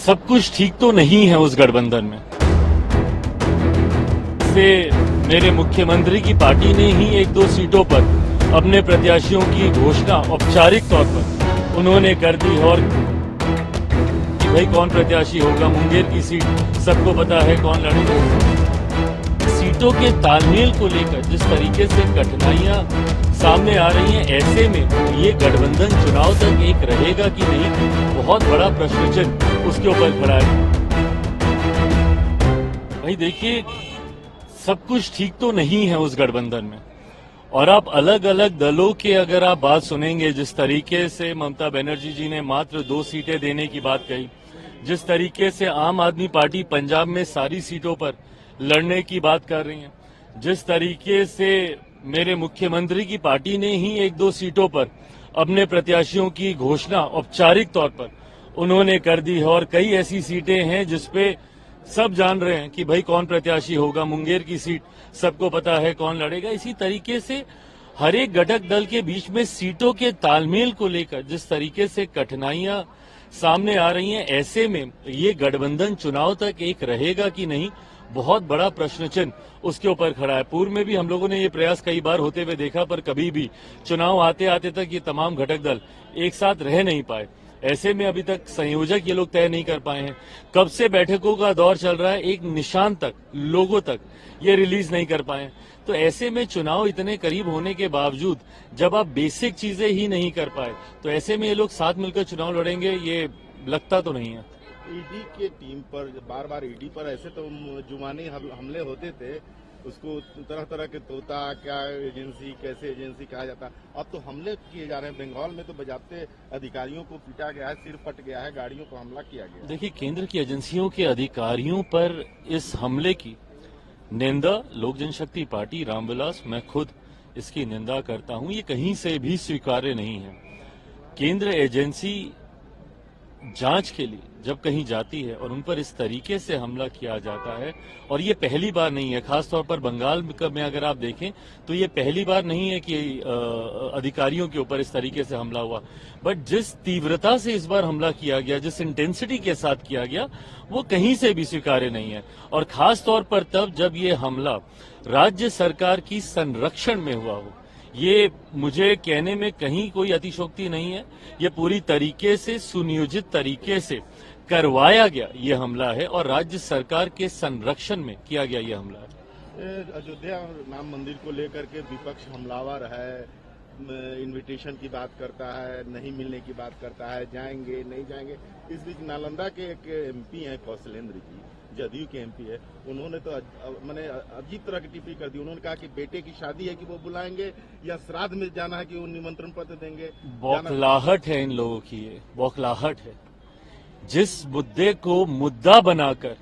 सब कुछ ठीक तो नहीं है उस गठबंधन में। से मेरे मुख्यमंत्री की पार्टी ने ही एक दो सीटों पर अपने प्रत्याशियों की घोषणा औपचारिक तौर पर उन्होंने कर दी और कि भाई कौन प्रत्याशी होगा। मुंगेर की सीट सबको पता है कौन लड़ेगा। सीटों के तालमेल को लेकर जिस तरीके से कठिनाइयां सामने आ रही हैं, ऐसे में ये गठबंधन चुनाव तक एक रहेगा कि नहीं, बहुत बड़ा प्रश्न चिन्ह उसके ऊपर खड़ा है। भाई देखिए, सब कुछ ठीक तो नहीं है उस गठबंधन में। और आप अलग अलग दलों के अगर आप बात सुनेंगे, जिस तरीके से ममता बनर्जी जी ने मात्र 2 सीटें देने की बात कही, जिस तरीके से आम आदमी पार्टी पंजाब में सारी सीटों पर लड़ने की बात कर रही है, जिस तरीके से मेरे मुख्यमंत्री की पार्टी ने ही एक दो सीटों पर अपने प्रत्याशियों की घोषणा औपचारिक तौर पर उन्होंने कर दी है और कई ऐसी सीटें हैं जिसपे सब जान रहे हैं कि भाई कौन प्रत्याशी होगा। मुंगेर की सीट सबको पता है कौन लड़ेगा। इसी तरीके से हर एक घटक दल के बीच में सीटों के तालमेल को लेकर जिस तरीके से कठिनाइयां सामने आ रही हैं, ऐसे में ये गठबंधन चुनाव तक एक रहेगा कि नहीं, बहुत बड़ा प्रश्न चिन्ह उसके ऊपर खड़ा है। पूर्व में भी हम लोगों ने ये प्रयास कई बार होते हुए देखा, पर कभी भी चुनाव आते आते तक ये तमाम घटक दल एक साथ रह नहीं पाए। ऐसे में अभी तक संयोजक ये लोग तय नहीं कर पाए हैं। कब से बैठकों का दौर चल रहा है, एक निशान तक, लोगों तक ये रिलीज नहीं कर पाए। तो ऐसे में चुनाव इतने करीब होने के बावजूद जब आप बेसिक चीजें ही नहीं कर पाए, तो ऐसे में ये लोग साथ मिलकर चुनाव लड़ेंगे, ये लगता तो नहीं है। ईडी के टीम पर बार बार ईडी पर ऐसे तो जुबानी हमले होते थे, उसको तरह तरह के तोता क्या एजेंसी कैसे एजेंसी कहा जाता। अब तो हमले किए जा रहे हैं। बंगाल में तो बजाते अधिकारियों को पीटा गया है, सिर फट गया है, गाड़ियों पर हमला किया गया। देखिए, केंद्र की एजेंसियों के अधिकारियों पर इस हमले की निंदा लोक जनशक्ति पार्टी रामविलास, मैं खुद इसकी निंदा करता हूं। ये कहीं से भी स्वीकार्य नहीं है। केंद्र एजेंसी जांच के लिए जब कहीं जाती है और उन पर इस तरीके से हमला किया जाता है, और ये पहली बार नहीं है, खासतौर पर बंगाल में अगर आप देखें तो ये पहली बार नहीं है कि अधिकारियों के ऊपर इस तरीके से हमला हुआ। बट जिस तीव्रता से इस बार हमला किया गया, जिस इंटेंसिटी के साथ किया गया, वो कहीं से भी स्वीकार्य नहीं है। और खासतौर पर तब जब ये हमला राज्य सरकार की संरक्षण में हुआ हो। ये मुझे कहने में कहीं कोई अतिशोक्ति नहीं है। ये पूरी तरीके से सुनियोजित तरीके से करवाया गया ये हमला है और राज्य सरकार के संरक्षण में किया गया ये हमला है। अयोध्या राम मंदिर को लेकर के विपक्ष हमलावर है, इनविटेशन की बात करता है, नहीं मिलने की बात करता है, जाएंगे नहीं जाएंगे। इस बीच नालंदा के एक एमपी हैं कौशलेंद्र जी, जदयू के एमपी है, उन्होंने तो मैंने अजीब तरह की टिप्पणी कर दी। उन्होंने कहा कि बेटे की शादी है कि वो बुलाएंगे, या श्राद्ध में जाना है कि वो निमंत्रण पत्र देंगे। बौखलाहट है इन लोगों की, ये बौखलाहट है। जिस मुद्दे को मुद्दा बनाकर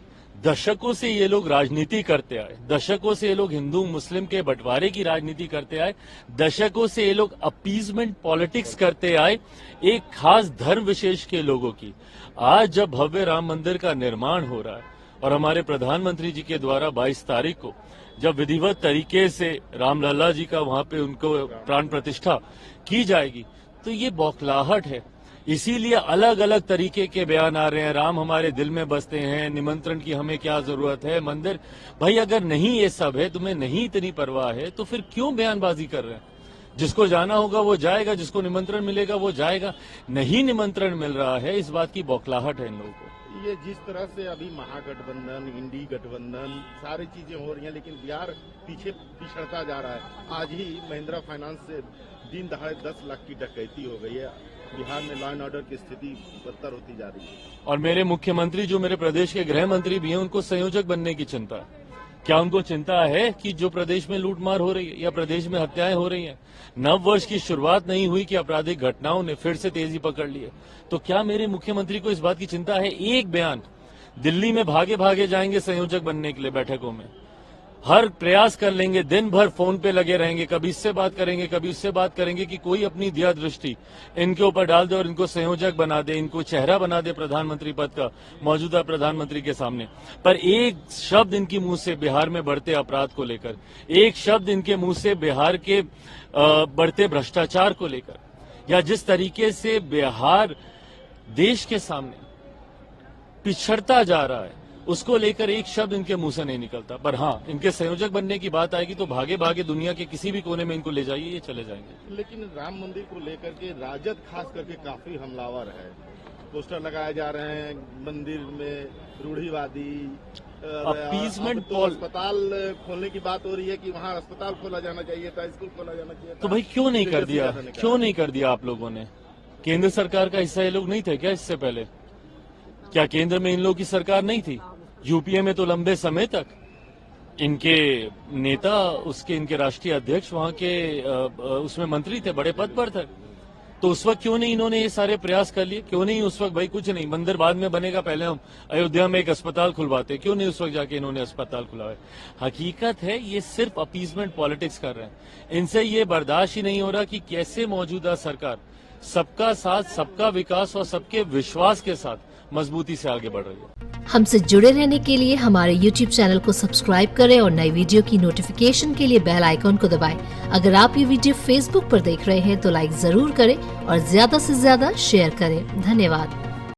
दशकों से ये लोग राजनीति करते आए, दशकों से ये लोग हिंदू मुस्लिम के बंटवारे की राजनीति करते आए, दशकों से ये लोग अपीजमेंट पॉलिटिक्स करते आए एक खास धर्म विशेष के लोगों की। आज जब भव्य राम मंदिर का निर्माण हो रहा है और हमारे प्रधानमंत्री जी के द्वारा 22 तारीख को जब विधिवत तरीके से रामलला जी का वहां पे उनको प्राण प्रतिष्ठा की जाएगी, तो ये बौखलाहट है। इसीलिए अलग अलग तरीके के बयान आ रहे हैं। राम हमारे दिल में बसते हैं, निमंत्रण की हमें क्या जरूरत है, मंदिर। भाई अगर नहीं ये सब है, तुम्हें नहीं इतनी परवाह है, तो फिर क्यों बयानबाजी कर रहे हैं? जिसको जाना होगा वो जाएगा, जिसको निमंत्रण मिलेगा वो जाएगा। नहीं निमंत्रण मिल रहा है, इस बात की बौखलाहट है इन लोगों को। ये जिस तरह से अभी महागठबंधन, इंडी गठबंधन, सारी चीजें हो रही हैं, लेकिन बिहार पीछे पिछड़ता जा रहा है। आज ही महिंद्रा फाइनेंस से दिन दहाड़े 10 लाख की डकैती हो गई है। बिहार में लॉ एंड ऑर्डर की स्थिति बदतर होती जा रही है। और मेरे मुख्यमंत्री जो मेरे प्रदेश के गृह मंत्री भी हैं, उनको संयोजक बनने की चिंता है। क्या उनको चिंता है कि जो प्रदेश में लूटमार हो रही है या प्रदेश में हत्याएं हो रही हैं, नव वर्ष की शुरुआत नहीं हुई कि आपराधिक घटनाओं ने फिर से तेजी पकड़ ली है? तो क्या मेरे मुख्यमंत्री को इस बात की चिंता है? एक बयान दिल्ली में भागे भागे जाएंगे संयोजक बनने के लिए, बैठकों में हर प्रयास कर लेंगे, दिन भर फोन पे लगे रहेंगे, कभी इससे बात करेंगे, कभी उससे बात करेंगे कि कोई अपनी दिया दृष्टि इनके ऊपर डाल दे और इनको संयोजक बना दे, इनको चेहरा बना दे प्रधानमंत्री पद का मौजूदा प्रधानमंत्री के सामने। पर एक शब्द इनकी मुंह से बिहार में बढ़ते अपराध को लेकर, एक शब्द इनके मुंह से बिहार के बढ़ते भ्रष्टाचार को लेकर, या जिस तरीके से बिहार देश के सामने पिछड़ता जा रहा है, उसको लेकर एक शब्द इनके मुंह से नहीं निकलता। पर हाँ, इनके संयोजक बनने की बात आएगी तो भागे भागे दुनिया के किसी भी कोने में इनको ले जाइए, ये चले जाएंगे। लेकिन राम मंदिर को लेकर के राजद खास करके काफी हमलावर है। पोस्टर लगाए जा रहे हैं मंदिर में, रूढ़िवादी। अपीजमेंट तो अस्पताल खोलने की बात हो रही है कि वहाँ अस्पताल खोला जाना चाहिए था, स्कूल खोला जाना चाहिए था। तो भाई क्यों नहीं कर दिया, क्यों नहीं कर दिया आप लोगों ने? केंद्र सरकार का हिस्सा ये लोग नहीं थे क्या इससे पहले? क्या केंद्र में इन लोगों की सरकार नहीं थी? यूपीए में तो लंबे समय तक इनके नेता, इनके राष्ट्रीय अध्यक्ष वहां के उसमें मंत्री थे, बड़े पद पर थे। तो उस वक्त क्यों नहीं इन्होंने ये सारे प्रयास कर लिए? क्यों नहीं उस वक्त भाई कुछ नहीं, मंदिर बाद में बनेगा, पहले हम अयोध्या में एक अस्पताल खुलवाते, क्यों नहीं उस वक्त जाके इन्होंने अस्पताल खुलवाए? हकीकत है ये सिर्फ अपीजमेंट पॉलिटिक्स कर रहे हैं। इनसे ये बर्दाश्त ही नहीं हो रहा कि कैसे मौजूदा सरकार सबका साथ, सबका विकास और सबके विश्वास के साथ मजबूती से आगे बढ़ रही है। हमसे जुड़े रहने के लिए हमारे YouTube चैनल को सब्सक्राइब करें और नई वीडियो की नोटिफिकेशन के लिए बेल आइकॉन को दबाएं। अगर आप ये वीडियो Facebook पर देख रहे हैं तो लाइक जरूर करें और ज्यादा से ज्यादा शेयर करें। धन्यवाद।